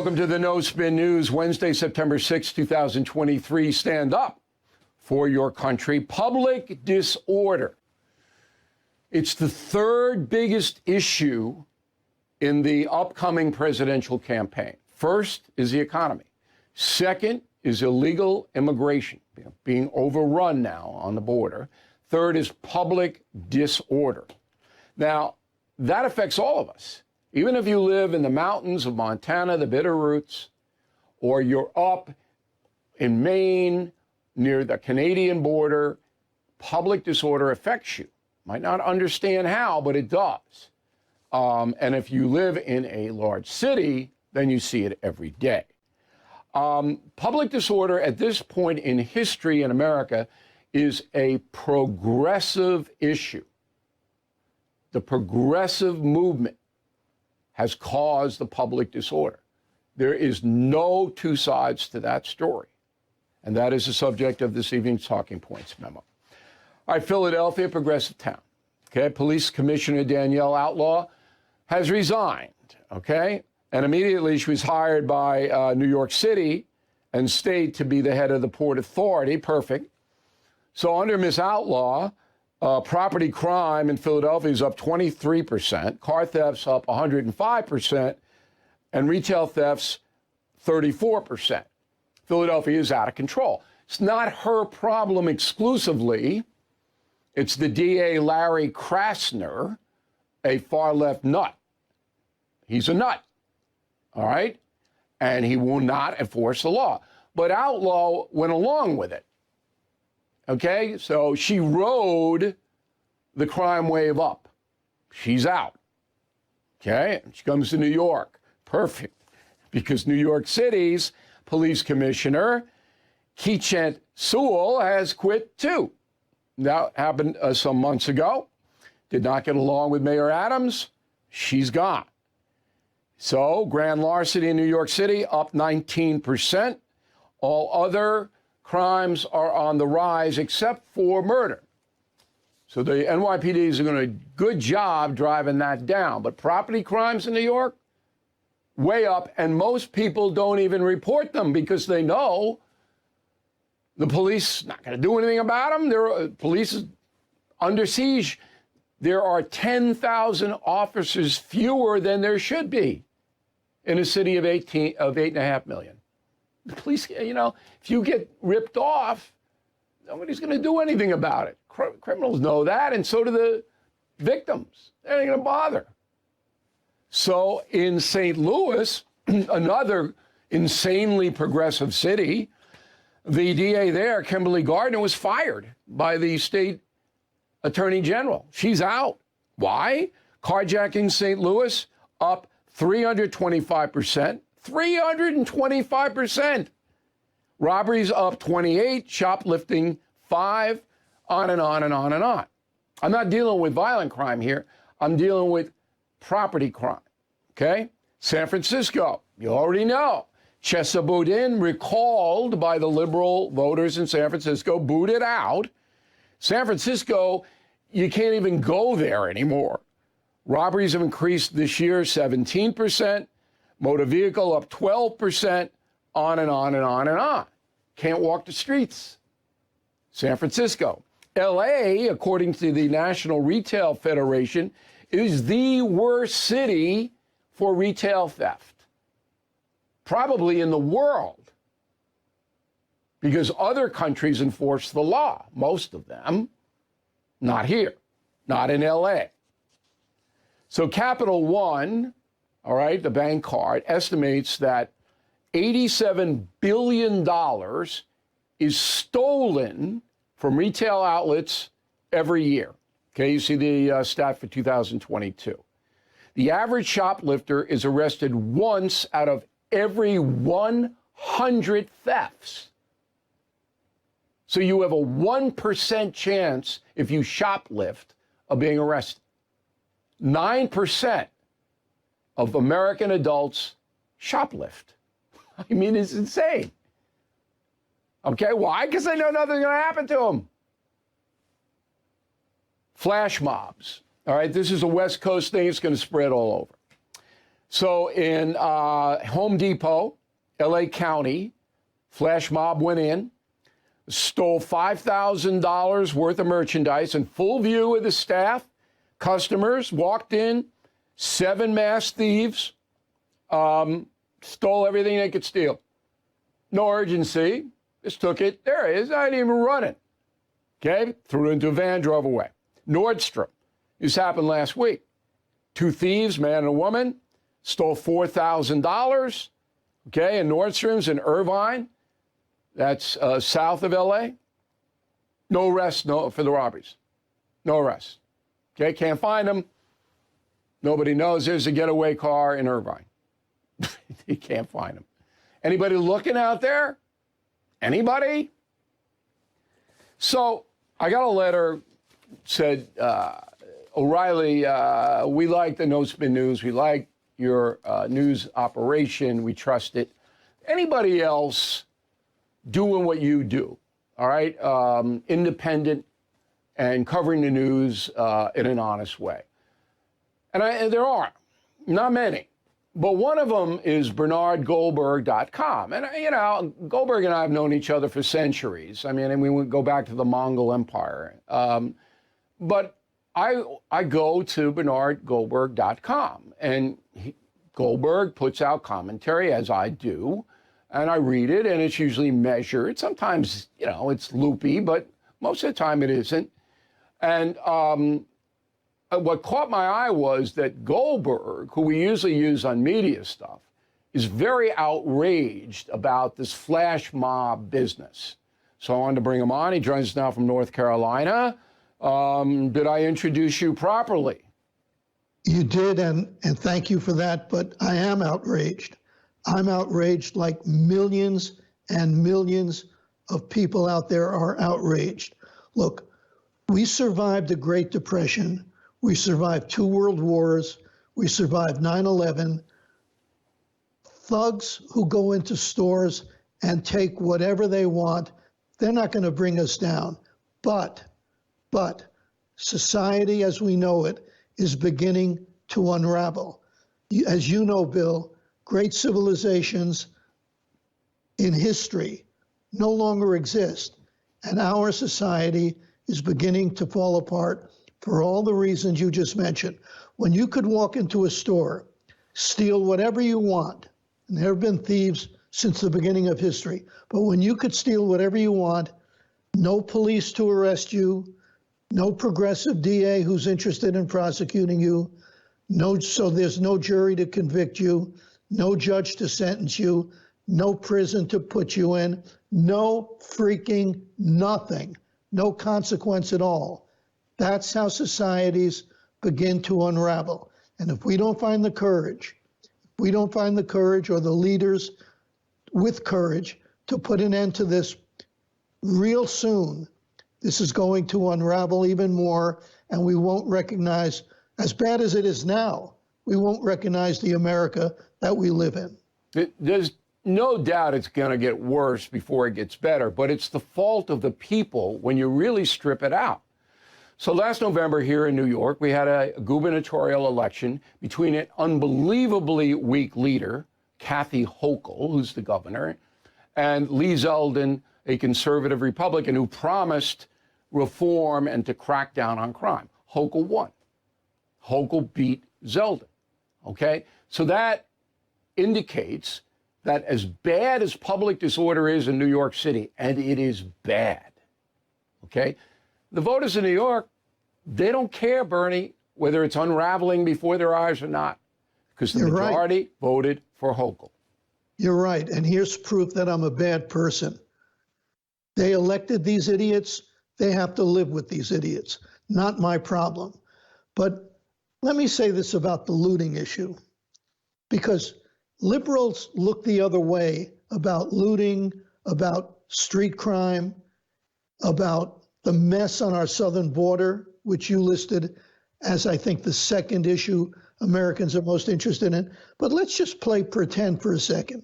Welcome to the No Spin News, Wednesday, September 6, 2023. Stand up for your country. Public disorder. It's the third biggest issue in the upcoming presidential campaign. First is the economy. Second is illegal immigration, being overrun now on the border. Third is public disorder. Now, that affects all of us. Even if you live in the mountains of Montana, the Bitterroots, or you're up in Maine near the Canadian border, public disorder affects you. Might not understand how, but it does. And if you live in a large city, then you see it every day. Public disorder at this point in history in America is a progressive issue. The progressive movement has caused the public disorder. There is no two sides to that story. And that is the subject of this evening's Talking Points memo. All right, Philadelphia, progressive town. Okay, Police Commissioner Danielle Outlaw has resigned, okay? And immediately she was hired by New York City and State to be the head of the Port Authority. Perfect. So under Ms. Outlaw, property crime in Philadelphia is up 23%, car thefts up 105%, and retail thefts 34%. Philadelphia is out of control. It's not her problem exclusively. It's the DA Larry Krasner, a far-left nut. He's a nut, all right? And he will not enforce the law. But Outlaw went along with it. Okay, so she rode the crime wave up. She's out. Okay, she comes to New York. Perfect. Because New York City's police commissioner, Keechant Sewell, has quit too. That happened some months ago. Did not get along with Mayor Adams. She's gone. So grand larceny in New York City up 19%. All other crimes are on the rise except for murder. So the NYPD is doing a good job driving that down. But property crimes in New York, way up. And most people don't even report them because they know the police not going to do anything about them. Police is under siege. There are 10,000 officers fewer than there should be in a city of 8.5 million. The police, if you get ripped off, nobody's going to do anything about it. Criminals know that, and so do the victims. They ain't going to bother. So in St. Louis, another insanely progressive city, the DA there, Kimberly Gardner, was fired by the state attorney general. She's out. Why? Carjacking St. Louis up 325%. 325%. Robberies up 28, shoplifting 5, on and on and on and on. I'm not dealing with violent crime here. I'm dealing with property crime, okay? San Francisco, you already know. Chesa Boudin, recalled by the liberal voters in San Francisco, booted out. San Francisco, you can't even go there anymore. Robberies have increased this year 17%. Motor vehicle up 12%, on and on and on and on. Can't walk the streets. San Francisco. LA, according to the National Retail Federation, is the worst city for retail theft, probably in the world, because other countries enforce the law, most of them, not here, not in LA. So Capital One, all right, the bank card, estimates that $87 billion is stolen from retail outlets every year. Okay, you see the stat for 2022. The average shoplifter is arrested once out of every 100 thefts. So you have a 1% chance, if you shoplift, of being arrested. 9% of American adults shoplift. I mean, it's insane. Okay, why? Because they know nothing's going to happen to them. Flash mobs. All right, this is a West Coast thing. It's going to spread all over. So in Home Depot, LA County, flash mob went in, stole $5,000 worth of merchandise in full view of the staff. Customers walked in, 7 masked thieves, stole everything they could steal. No urgency. Just took it. There it is. I didn't even run it. Okay? Threw it into a van, drove away. Nordstrom. This happened last week. 2 thieves, man and a woman, stole $4,000. Okay? And Nordstrom's in Irvine. That's south of LA. No arrest for the robberies. No arrest. Okay? Can't find them. Nobody knows there's a getaway car in Irvine. You can't find them. Anybody looking out there? Anybody? So I got a letter, said, O'Reilly, we like the No Spin News. We like your news operation. We trust it. Anybody else doing what you do, all right? Independent and covering the news in an honest way. And there are, not many. But one of them is BernardGoldberg.com. And, you know, Goldberg and I have known each other for centuries. I mean, and we would go back to the Mongol Empire. But I go to BernardGoldberg.com. And Goldberg puts out commentary, as I do. And I read it, and it's usually measured. Sometimes, you know, it's loopy, but most of the time it isn't. And what caught my eye was that Goldberg, who we usually use on media stuff, is very outraged about this flash mob business. So I wanted to bring him on. He joins us now from North Carolina. Did I introduce you properly? You did, and thank you for that, but I am outraged. I'm outraged like millions and millions of people out there are outraged. Look, we survived the Great Depression. We survived 2 world wars. We survived 9/11. Thugs who go into stores and take whatever they want, they're not going to bring us down. But society as we know it is beginning to unravel. As you know, Bill, great civilizations in history no longer exist, and our society is beginning to fall apart for all the reasons you just mentioned. When you could walk into a store, steal whatever you want, and there have been thieves since the beginning of history, but when you could steal whatever you want, no police to arrest you, no progressive DA who's interested in prosecuting you, so there's no jury to convict you, no judge to sentence you, no prison to put you in, no freaking nothing, no consequence at all. That's how societies begin to unravel. And if we don't find the courage, or the leaders with courage to put an end to this real soon, this is going to unravel even more, and we won't recognize, as bad as it is now, we won't recognize the America that we live in. There's no doubt it's going to get worse before it gets better, but it's the fault of the people when you really strip it out. So last November here in New York, we had a gubernatorial election between an unbelievably weak leader, Kathy Hochul, who's the governor, and Lee Zeldin, a conservative Republican who promised reform and to crack down on crime. Hochul won. Hochul beat Zeldin. Okay? So that indicates that as bad as public disorder is in New York City, and it is bad, okay? The voters in New York, they don't care, Bernie, whether it's unraveling before their eyes or not, because the majority voted for Hochul. You're right, and here's proof that I'm a bad person. They elected these idiots. They have to live with these idiots. Not my problem. But let me say this about the looting issue, because liberals look the other way about looting, about street crime, about the mess on our southern border, which you listed as, I think, the second issue Americans are most interested in. But let's just play pretend for a second.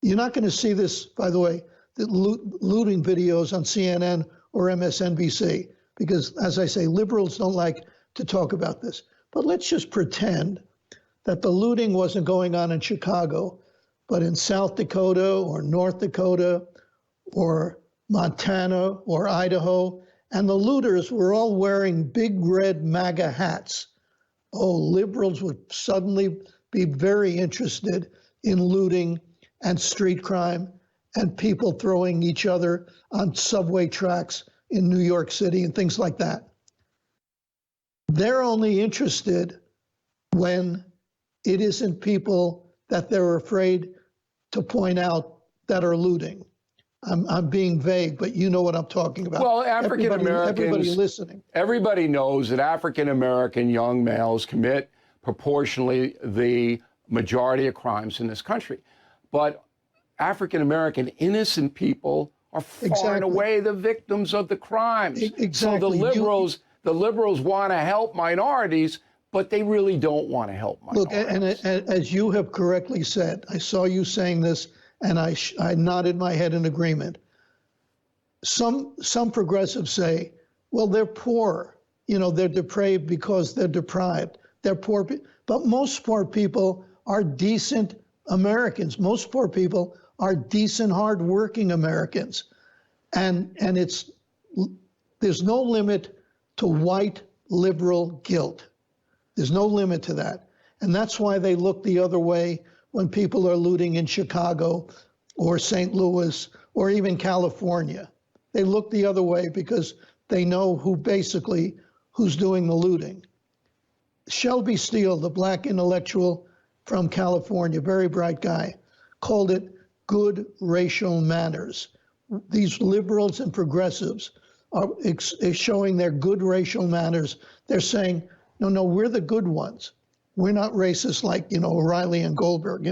You're not going to see this, by the way, the looting videos on CNN or MSNBC, because, as I say, liberals don't like to talk about this. But let's just pretend that the looting wasn't going on in Chicago, but in South Dakota or North Dakota or Montana or Idaho, and the looters were all wearing big red MAGA hats. Oh, liberals would suddenly be very interested in looting and street crime and people throwing each other on subway tracks in New York City and things like that. They're only interested when it isn't people that they're afraid to point out that are looting. I'm being vague, but you know what I'm talking about. Well, African Americans, everybody listening. Everybody knows that African American young males commit proportionally the majority of crimes in this country. But African American innocent people are far and away the victims of the crimes. Exactly. So the liberals want to help minorities, but they really don't want to help minorities. Look, and as you have correctly said, I saw you saying this, and I nodded my head in agreement. Some progressives say, well, they're poor. You know, they're depraved because they're deprived. They're poor, but most poor people are decent Americans. Most poor people are decent, hardworking Americans, and there's no limit to white liberal guilt. There's no limit to that, and that's why they look the other way when people are looting in Chicago or St. Louis or even California. They look the other way because they know who's doing the looting. Shelby Steele, the black intellectual from California, very bright guy, called it good racial manners. These liberals and progressives are showing their good racial manners. They're saying, no, we're the good ones. We're not racist like, O'Reilly and Goldberg,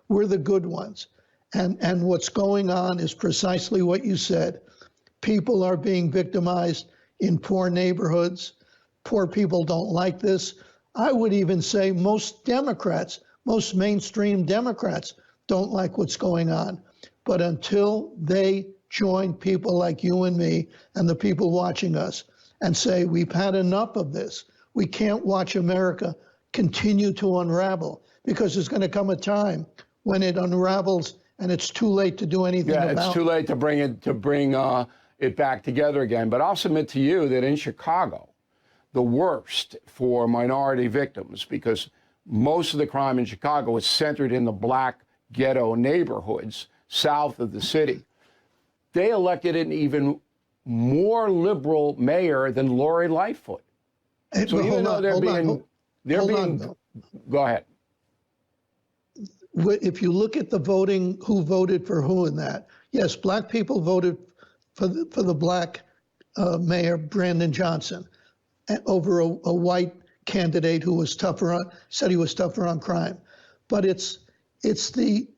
we're the good ones. And what's going on is precisely what you said. People are being victimized in poor neighborhoods. Poor people don't like this. I would even say most Democrats, most mainstream Democrats don't like what's going on. But until they join people like you and me and the people watching us and say, we've had enough of this, we can't watch America continue to unravel, because there's going to come a time when it unravels and it's too late to do anything about it. Yeah, it's too late to bring it back together again. But I'll submit to you that in Chicago, the worst for minority victims, because most of the crime in Chicago is centered in the black ghetto neighborhoods south of the city. They elected an even more liberal mayor than Lori Lightfoot. So even though they're being, go ahead. If you look at the voting, who voted for who in that, yes, black people voted for the black mayor, Brandon Johnson, over a white candidate who was said he was tougher on crime. But it's the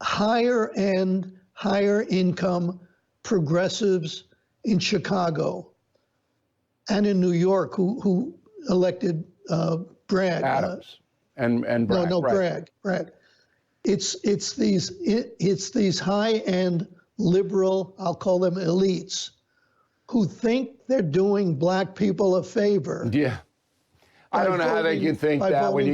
higher end, higher income progressives in Chicago and in New York who elected Bragg. Adams and Bragg. No, right. Bragg. It's these high end liberal, I'll call them elites, who think they're doing black people a favor. Yeah. I don't know how they can think that when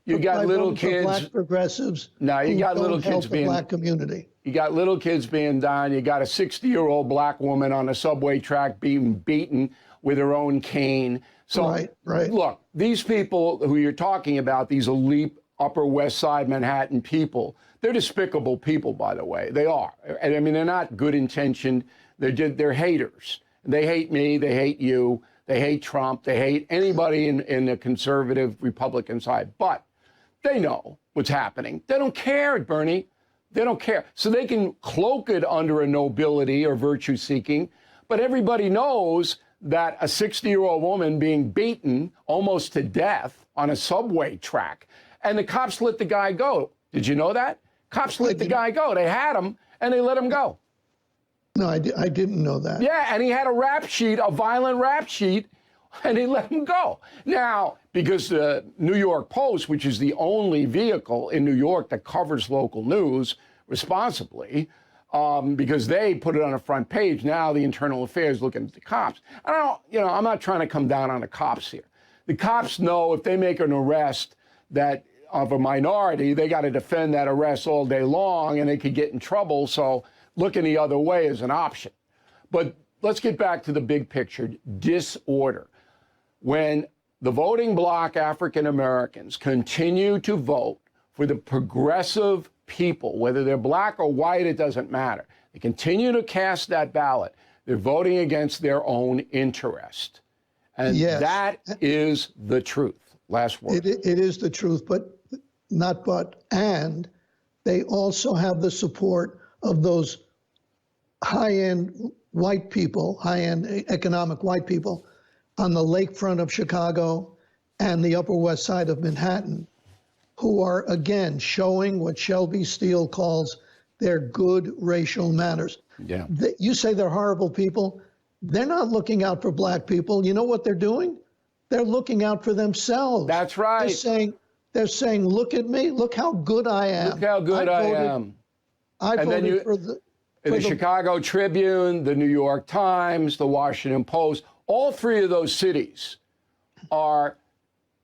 you got little kids. Black progressives. No, you got little kids being the black community. You got little kids being down. You got a 60-year-old black woman on a subway track being beaten with her own cane. So, right. Look, these people who you're talking about, these elite Upper West Side Manhattan people, they're despicable people, by the way. They are. And I mean, they're not good intentioned. They're haters. They hate me. They hate you. They hate Trump. They hate anybody in the conservative Republican side. But they know what's happening. They don't care, Bernie. They don't care. So they can cloak it under a nobility or virtue seeking. But everybody knows that a 60-year-old woman being beaten almost to death on a subway track, and the cops let the guy go. Did you know that? Cops let the guy go. They had him, and they let him go. No, I didn't know that. Yeah, and he had a rap sheet, a violent rap sheet, and they let him go. Now, because the New York Post, which is the only vehicle in New York that covers local news responsibly, because they put it on the front page, now the Internal Affairs looking at the cops. I'm not trying to come down on the cops here. The cops know if they make an arrest that of a minority, they got to defend that arrest all day long and they could get in trouble. So looking the other way is an option. But let's get back to the big picture, disorder. When the voting bloc African Americans continue to vote for the progressive people, whether they're black or white, it doesn't matter. They continue to cast that ballot. They're voting against their own interest. And Yes. that is the truth. Last word. It is the truth, and they also have the support of those high-end white people, high-end economic white people on the lakefront of Chicago and the Upper West Side of Manhattan, who are, again, showing what Shelby Steele calls their good racial manners. Yeah. You say they're horrible people. They're not looking out for black people. You know what they're doing? They're looking out for themselves. That's right. They're saying, look at me. Look how good I am. Look how good I am. I voted for the Chicago Tribune, the New York Times, the Washington Post, all three of those cities are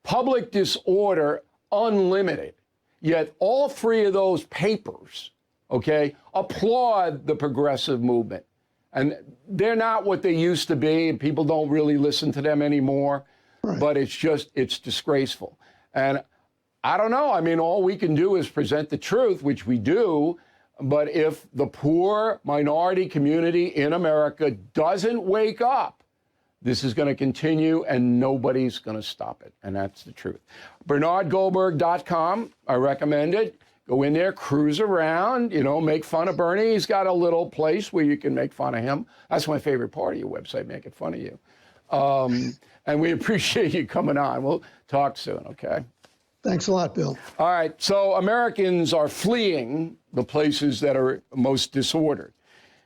public disorder unlimited. Yet all three of those papers, okay, applaud the progressive movement. And they're not what they used to be, and people don't really listen to them anymore. Right. But it's disgraceful. And I don't know. I mean, all we can do is present the truth, which we do. But if the poor minority community in America doesn't wake up, this is going to continue and nobody's going to stop it. And that's the truth. BernardGoldberg.com. I recommend it. Go in there, cruise around, make fun of Bernie. He's got a little place where you can make fun of him. That's my favorite part of your website, making fun of you. And we appreciate you coming on. We'll talk soon, okay? Thanks a lot, Bill. All right. So Americans are fleeing the places that are most disordered.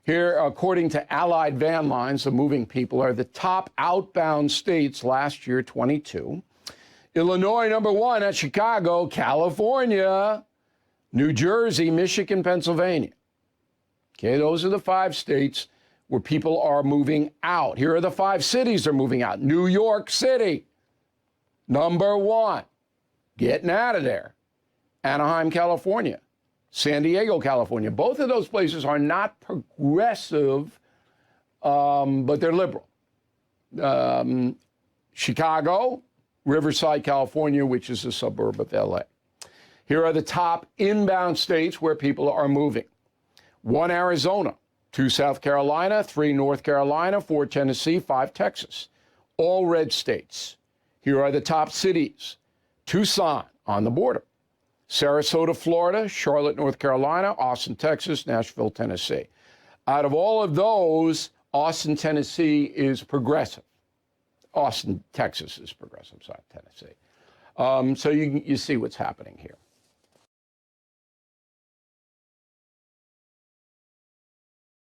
Here, according to Allied Van Lines, the moving people are the top outbound states last year, 22. Illinois, number one, at Chicago, California, New Jersey, Michigan, Pennsylvania. Okay, those are the 5 states where people are moving out. Here are the 5 cities they're moving out. New York City, number one, getting out of there. Anaheim, California. San Diego, California. Both of those places are not progressive, but they're liberal. Chicago, Riverside, California, which is a suburb of LA. Here are the top inbound states where people are moving. 1, Arizona. 2, South Carolina. 3, North Carolina. 4, Tennessee. 5, Texas. All red states. Here are the top cities. Tucson, on the border. Sarasota, Florida. Charlotte, North Carolina. Austin, Texas. Nashville, Tennessee. Out of all of those, Austin, Tennessee is progressive. Austin, Texas is progressive, sorry, Tennessee. So you see what's happening here.